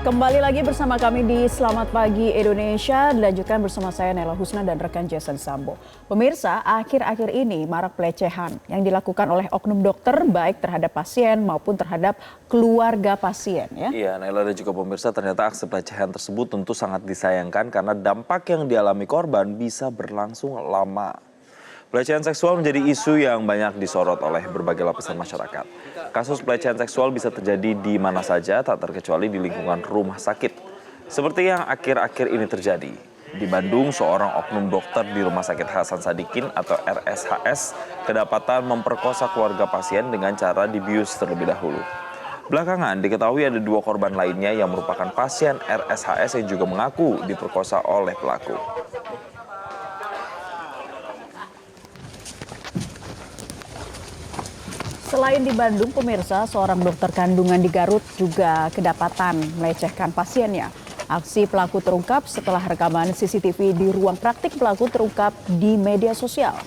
Kembali lagi bersama kami di Selamat Pagi Indonesia, dilanjutkan bersama saya Nela Husna dan rekan Jason Sambo. Pemirsa, akhir-akhir ini marak pelecehan yang dilakukan oleh oknum dokter baik terhadap pasien maupun terhadap keluarga pasien. Iya, Nela dan juga pemirsa, ternyata aksi pelecehan tersebut tentu sangat disayangkan karena dampak yang dialami korban bisa berlangsung lama. Pelecehan seksual menjadi isu yang banyak disorot oleh berbagai lapisan masyarakat. Kasus pelecehan seksual bisa terjadi di mana saja, tak terkecuali di lingkungan rumah sakit. Seperti yang akhir-akhir ini terjadi. Di Bandung, seorang oknum dokter di Rumah Sakit Hasan Sadikin atau RSHS kedapatan memperkosa keluarga pasien dengan cara dibius terlebih dahulu. Belakangan diketahui ada 2 korban lainnya yang merupakan pasien RSHS yang juga mengaku diperkosa oleh pelaku. Selain di Bandung, pemirsa, seorang dokter kandungan di Garut juga kedapatan melecehkan pasiennya. Aksi pelaku terungkap setelah rekaman CCTV di ruang praktik pelaku terungkap di media sosial.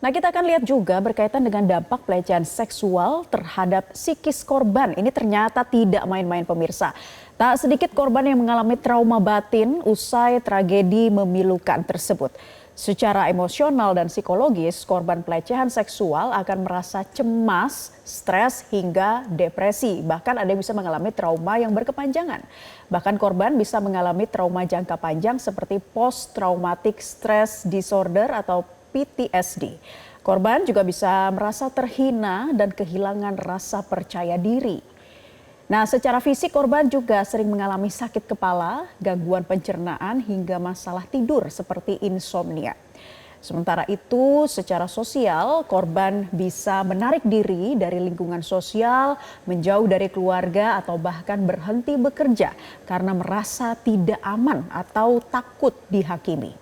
Nah, kita akan lihat juga berkaitan dengan dampak pelecehan seksual terhadap psikis korban. Ini ternyata tidak main-main, pemirsa. Tak sedikit korban yang mengalami trauma batin usai tragedi memilukan tersebut. Secara emosional dan psikologis, korban pelecehan seksual akan merasa cemas, stres, hingga depresi. Bahkan ada yang bisa mengalami trauma yang berkepanjangan. Bahkan korban bisa mengalami trauma jangka panjang seperti post-traumatic stress disorder atau PTSD. Korban juga bisa merasa terhina dan kehilangan rasa percaya diri. Nah, secara fisik korban juga sering mengalami sakit kepala, gangguan pencernaan hingga masalah tidur seperti insomnia. Sementara itu, secara sosial korban bisa menarik diri dari lingkungan sosial, menjauh dari keluarga atau bahkan berhenti bekerja karena merasa tidak aman atau takut dihakimi.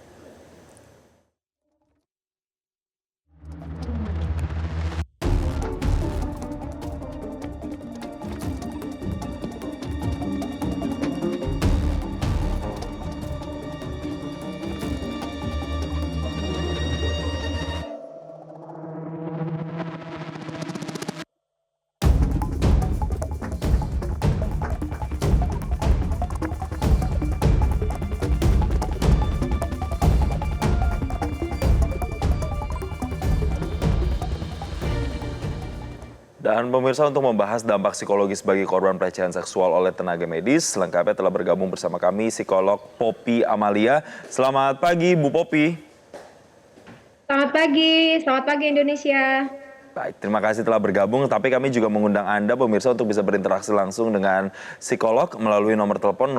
Dan pemirsa, untuk membahas dampak psikologis bagi korban pelecehan seksual oleh tenaga medis, selengkapnya telah bergabung bersama kami psikolog Poppy Amalia. Selamat pagi, Bu Poppy. Selamat pagi Indonesia. Baik, terima kasih telah bergabung. Tapi kami juga mengundang Anda, pemirsa, untuk bisa berinteraksi langsung dengan psikolog melalui nomor telepon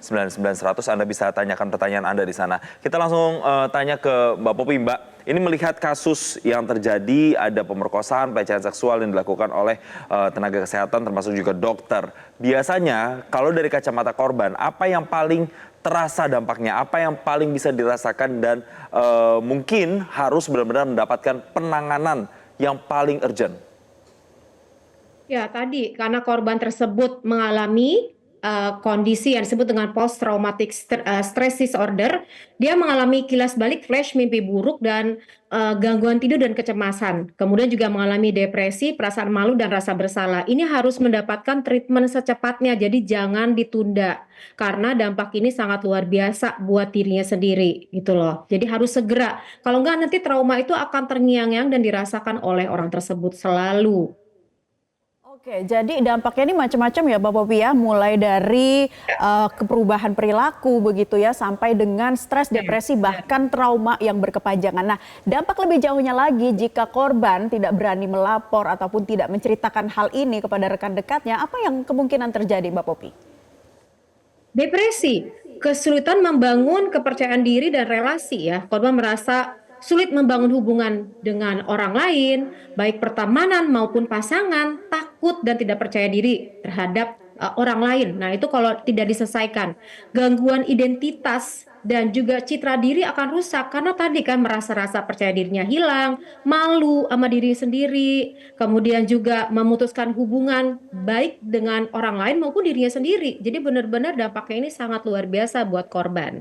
021-583-99100. Anda bisa tanyakan pertanyaan Anda di sana. Kita langsung tanya ke Mbak Poppy. Mbak, ini melihat kasus yang terjadi, ada pemerkosaan, pelecehan seksual yang dilakukan oleh tenaga kesehatan termasuk juga dokter. Biasanya kalau dari kacamata korban, apa yang paling terasa dampaknya, apa yang paling bisa dirasakan dan mungkin harus benar-benar mendapatkan penanganan yang paling urgent? Ya, tadi karena korban tersebut mengalami kondisi yang disebut dengan post traumatic stress disorder, dia mengalami kilas balik, flash, mimpi buruk dan gangguan tidur dan kecemasan. Kemudian juga mengalami depresi, perasaan malu dan rasa bersalah. Ini harus mendapatkan treatment secepatnya, jadi jangan ditunda karena dampak ini sangat luar biasa buat dirinya sendiri gitu loh. Jadi harus segera. Kalau enggak nanti trauma itu akan terngiang-ngiang dan dirasakan oleh orang tersebut selalu. Oke, jadi dampaknya ini macam-macam ya Bapak Poppy ya, mulai dari perubahan perilaku begitu ya, sampai dengan stres, depresi, bahkan trauma yang berkepanjangan. Nah, dampak lebih jauhnya lagi jika korban tidak berani melapor ataupun tidak menceritakan hal ini kepada rekan dekatnya, apa yang kemungkinan terjadi Mbak Poppy? Depresi, kesulitan membangun kepercayaan diri dan relasi ya. Korban merasa sulit membangun hubungan dengan orang lain, baik pertemanan maupun pasangan, takut dan tidak percaya diri terhadap orang lain. Nah, itu kalau tidak diselesaikan. Gangguan identitas dan juga citra diri akan rusak karena tadi kan merasa rasa percaya dirinya hilang, malu sama diri sendiri, kemudian juga memutuskan hubungan baik dengan orang lain maupun dirinya sendiri. Jadi benar-benar dampaknya ini sangat luar biasa buat korban.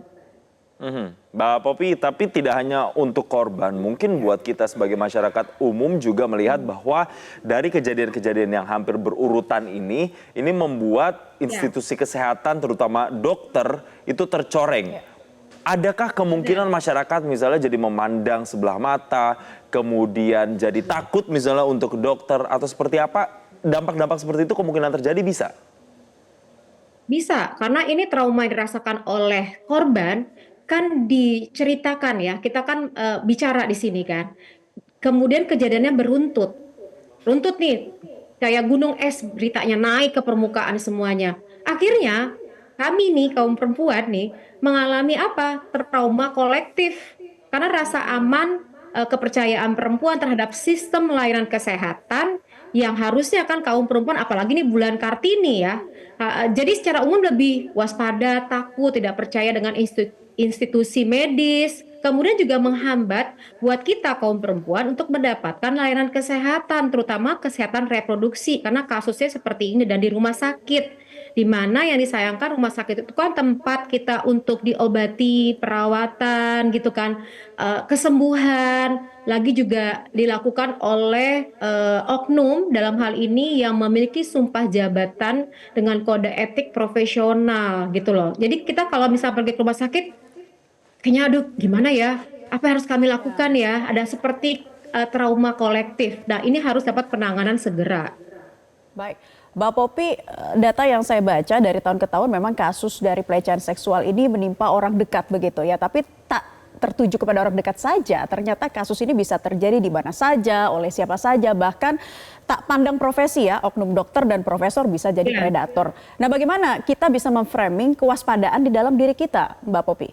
Mbak Popi, tapi tidak hanya untuk korban, mungkin buat kita sebagai masyarakat umum juga melihat bahwa dari kejadian-kejadian yang hampir berurutan ini membuat institusi kesehatan, terutama dokter, itu tercoreng. Adakah kemungkinan masyarakat misalnya jadi memandang sebelah mata, kemudian jadi takut misalnya untuk ke dokter, atau seperti apa? Dampak-dampak seperti itu kemungkinan terjadi bisa? Bisa, karena ini trauma yang dirasakan oleh korban kan diceritakan ya. Kita kan bicara di sini kan. Kemudian kejadiannya beruntut. Runtut nih, kayak gunung es beritanya naik ke permukaan semuanya. Akhirnya kami nih kaum perempuan nih mengalami apa? Trauma kolektif. Karena rasa aman, kepercayaan perempuan terhadap sistem layanan kesehatan yang harusnya kan kaum perempuan apalagi nih bulan Kartini ya. Jadi secara umum lebih waspada, takut, tidak percaya dengan institusi medis, kemudian juga menghambat buat kita kaum perempuan untuk mendapatkan layanan kesehatan, terutama kesehatan reproduksi, karena kasusnya seperti ini dan di rumah sakit, di mana yang disayangkan rumah sakit itu kan tempat kita untuk diobati, perawatan gitu kan, kesembuhan, lagi juga dilakukan oleh oknum dalam hal ini yang memiliki sumpah jabatan dengan kode etik profesional gitu loh. Jadi kita kalau misal pergi ke rumah sakit, kayaknya aduh gimana ya, apa yang harus kami lakukan ya, ada seperti trauma kolektif. Nah ini harus dapat penanganan segera. Baik, Mbak Popi, data yang saya baca dari tahun ke tahun memang kasus dari pelecehan seksual ini menimpa orang dekat begitu ya, tapi tak tertuju kepada orang dekat saja. Ternyata kasus ini bisa terjadi di mana saja, oleh siapa saja, bahkan tak pandang profesi ya, oknum dokter dan profesor bisa jadi predator. Nah, bagaimana kita bisa memframing kewaspadaan di dalam diri kita, Mbak Popi?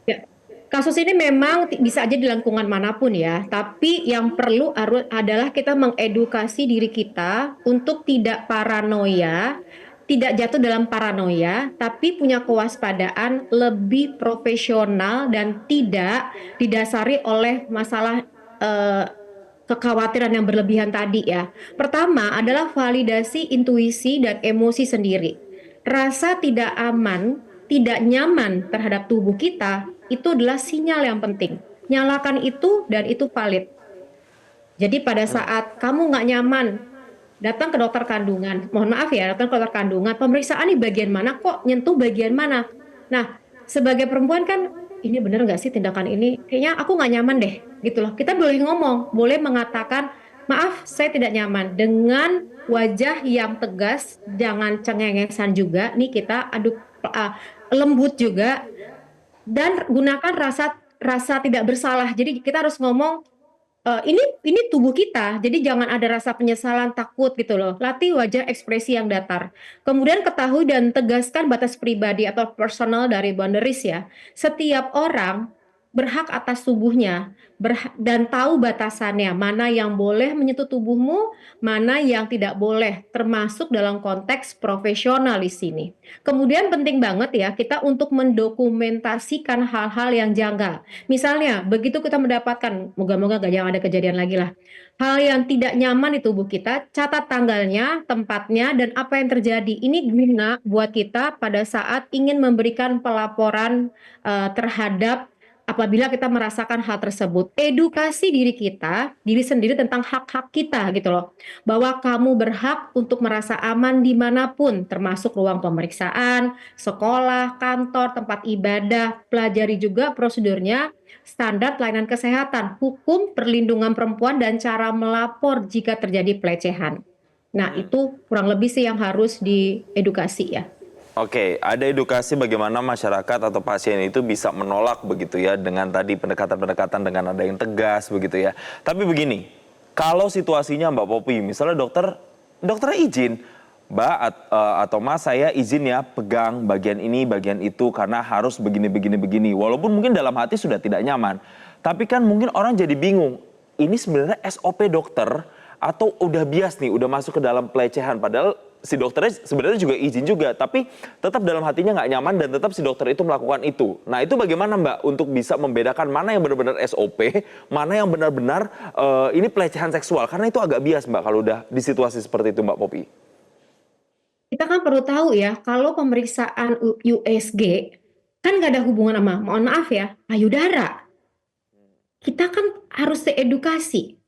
Ya, kasus ini memang bisa aja di lingkungan manapun ya, tapi yang perlu adalah kita mengedukasi diri kita untuk tidak paranoia, tidak jatuh dalam paranoia, tapi punya kewaspadaan lebih profesional dan tidak didasari oleh masalah kekhawatiran yang berlebihan tadi ya. Pertama adalah validasi intuisi dan emosi sendiri. Rasa tidak aman, tidak nyaman terhadap tubuh kita, itu adalah sinyal yang penting. Nyalakan itu dan itu valid. Jadi pada saat kamu nggak nyaman, datang ke dokter kandungan. Mohon maaf ya, datang ke dokter kandungan. Pemeriksaan di bagian mana kok nyentuh bagian mana? Nah, sebagai perempuan kan, ini bener nggak sih tindakan ini? Kayaknya aku nggak nyaman deh, gitu loh. Kita boleh ngomong, boleh mengatakan, maaf saya tidak nyaman. Dengan wajah yang tegas, jangan cengengesan juga. Nih kita aduk lembut juga. Dan gunakan rasa tidak bersalah. Jadi kita harus ngomong ini tubuh kita. Jadi jangan ada rasa penyesalan, takut gitu loh. Latih wajah ekspresi yang datar. Kemudian ketahui dan tegaskan batas pribadi atau personal dari boundaries ya. Setiap orang berhak atas tubuhnya dan tahu batasannya, mana yang boleh menyentuh tubuhmu, mana yang tidak boleh, termasuk dalam konteks profesional di sini. Kemudian penting banget ya kita untuk mendokumentasikan hal-hal yang janggal. Misalnya begitu kita mendapatkan, moga-moga gak jangan ada kejadian lagi lah, hal yang tidak nyaman di tubuh kita, catat tanggalnya, tempatnya, dan apa yang terjadi. Ini guna buat kita pada saat ingin memberikan pelaporan terhadap apabila kita merasakan hal tersebut. Edukasi diri kita, diri sendiri tentang hak-hak kita gitu loh. Bahwa kamu berhak untuk merasa aman dimanapun, termasuk ruang pemeriksaan, sekolah, kantor, tempat ibadah. Pelajari juga prosedurnya, standar pelayanan kesehatan, hukum perlindungan perempuan, dan cara melapor jika terjadi pelecehan. Nah itu kurang lebih sih yang harus diedukasi ya. Oke, ada edukasi bagaimana masyarakat atau pasien itu bisa menolak begitu ya dengan tadi pendekatan-pendekatan dengan ada yang tegas begitu ya. Tapi begini, kalau situasinya Mbak Popi, misalnya dokternya izin, Mbak atau Mas saya izin ya pegang bagian ini, bagian itu karena harus begini. Walaupun mungkin dalam hati sudah tidak nyaman. Tapi kan mungkin orang jadi bingung, ini sebenarnya SOP dokter atau udah bias nih, udah masuk ke dalam pelecehan padahal si dokternya sebenarnya juga izin juga, tapi tetap dalam hatinya nggak nyaman dan tetap si dokter itu melakukan itu. Nah itu bagaimana Mbak untuk bisa membedakan mana yang benar-benar SOP, mana yang benar-benar ini pelecehan seksual? Karena itu agak bias Mbak kalau udah di situasi seperti itu Mbak Popi. Kita kan perlu tahu ya, kalau pemeriksaan USG kan nggak ada hubungan sama, mohon maaf ya, payudara. Kita kan harus diedukasi,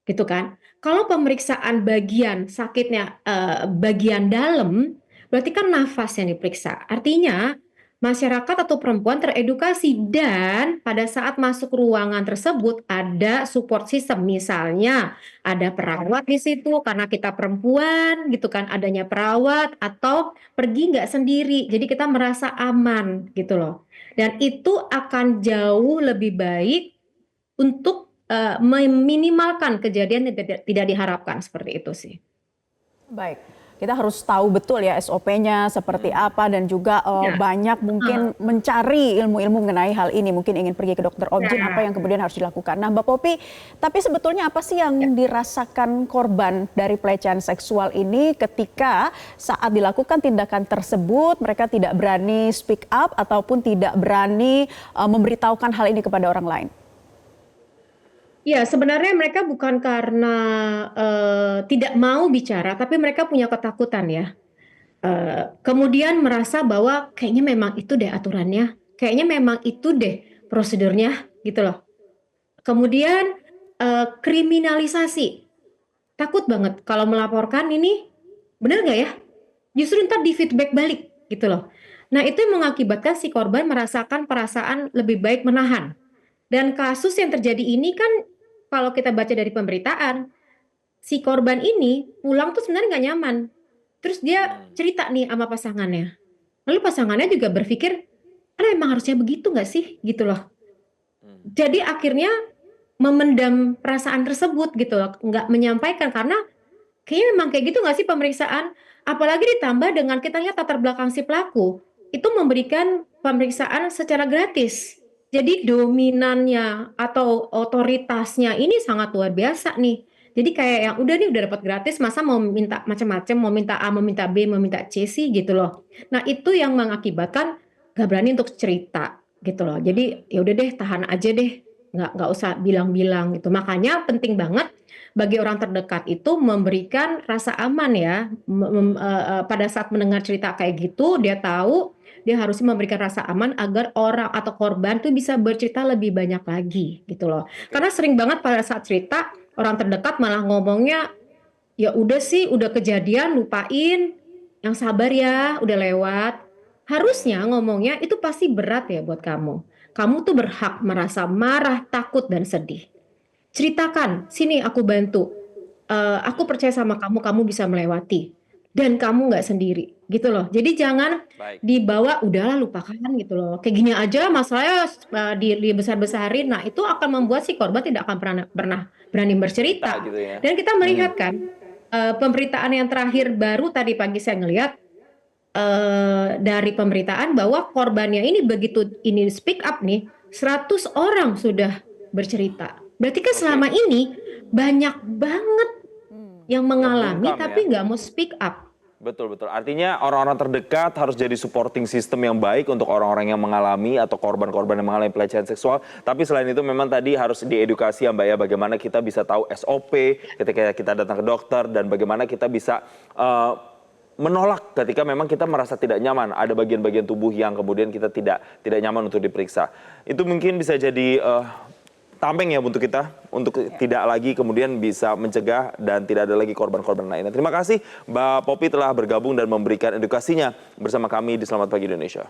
gitu kan. Kalau pemeriksaan bagian sakitnya bagian dalam, berarti kan nafas yang diperiksa. Artinya masyarakat atau perempuan teredukasi dan pada saat masuk ruangan tersebut ada support system. Misalnya ada perawat di situ karena kita perempuan gitu kan, adanya perawat atau pergi nggak sendiri. Jadi kita merasa aman gitu loh. Dan itu akan jauh lebih baik untuk meminimalkan kejadian yang tidak diharapkan seperti itu sih. Baik, kita harus tahu betul ya SOP-nya seperti apa dan juga Ya. banyak mungkin mencari ilmu-ilmu mengenai hal ini. Mungkin ingin pergi ke dokter objin, Ya. apa yang kemudian harus dilakukan. Nah, Mbak Popi, tapi sebetulnya apa sih yang dirasakan korban dari pelecehan seksual ini ketika saat dilakukan tindakan tersebut mereka tidak berani speak up ataupun tidak berani memberitahukan hal ini kepada orang lain? Ya, sebenarnya mereka bukan karena tidak mau bicara, tapi mereka punya ketakutan ya. Kemudian merasa bahwa kayaknya memang itu deh aturannya, kayaknya memang itu deh prosedurnya, gitu loh. Kemudian kriminalisasi, takut banget kalau melaporkan ini benar nggak ya? Justru ntar di feedback balik, gitu loh. Nah itu yang mengakibatkan si korban merasakan perasaan lebih baik menahan. Dan kasus yang terjadi ini kan kalau kita baca dari pemberitaan, si korban ini pulang tuh sebenarnya nggak nyaman. Terus dia cerita nih sama pasangannya. Lalu pasangannya juga berpikir, "Ah, emang harusnya begitu nggak sih?" Gitu loh. Jadi akhirnya memendam perasaan tersebut gitu loh, nggak menyampaikan karena kayaknya memang kayak gitu nggak sih pemeriksaan? Apalagi ditambah dengan kita lihat latar belakang si pelaku, itu memberikan pemeriksaan secara gratis. Jadi dominannya atau otoritasnya ini sangat luar biasa nih. Jadi kayak yang udah nih udah dapat gratis masa mau minta macam-macam, mau minta A, mau minta B, mau minta C sih gitu loh. Nah, itu yang mengakibatkan gak berani untuk cerita gitu loh. Jadi ya udah deh tahan aja deh, nggak usah bilang-bilang gitu. Makanya penting banget bagi orang terdekat itu memberikan rasa aman ya, pada saat mendengar cerita kayak gitu, dia tahu dia harus memberikan rasa aman agar orang atau korban tuh bisa bercerita lebih banyak lagi gitu loh. Karena sering banget pada saat cerita orang terdekat malah ngomongnya, ya udah sih, udah kejadian lupain, yang sabar ya, udah lewat. Harusnya ngomongnya itu pasti berat ya buat kamu. Kamu tuh berhak merasa marah, takut dan sedih. Ceritakan, sini aku bantu. Aku percaya sama kamu, kamu bisa melewati. Dan kamu nggak sendiri, gitu loh. Jadi jangan Baik. dibawa, udahlah lupakan gitu loh. Kayak gini aja masalahnya dibesar-besarin. Nah itu akan membuat si korban tidak akan pernah berani Cerita bercerita. gitu ya. Dan kita melihat kan, pemberitaan yang terakhir baru tadi pagi saya ngelihat dari pemberitaan bahwa korbannya ini begitu ini speak up nih, 100 orang sudah bercerita. Berarti kan Oke. selama ini banyak banget yang mengalami bungkam tapi ya. nggak mau speak up. Betul, betul. Artinya orang-orang terdekat harus jadi supporting system yang baik untuk orang-orang yang mengalami atau korban-korban yang mengalami pelecehan seksual. Tapi selain itu memang tadi harus diedukasi ya Mbak ya, bagaimana kita bisa tahu SOP ketika kita datang ke dokter dan bagaimana kita bisa menolak ketika memang kita merasa tidak nyaman. Ada bagian-bagian tubuh yang kemudian kita tidak nyaman untuk diperiksa. Itu mungkin bisa jadi tameng ya untuk kita, untuk tidak lagi kemudian bisa mencegah dan tidak ada lagi korban-korban lainnya. Terima kasih Mbak Popi telah bergabung dan memberikan edukasinya bersama kami di Selamat Pagi Indonesia.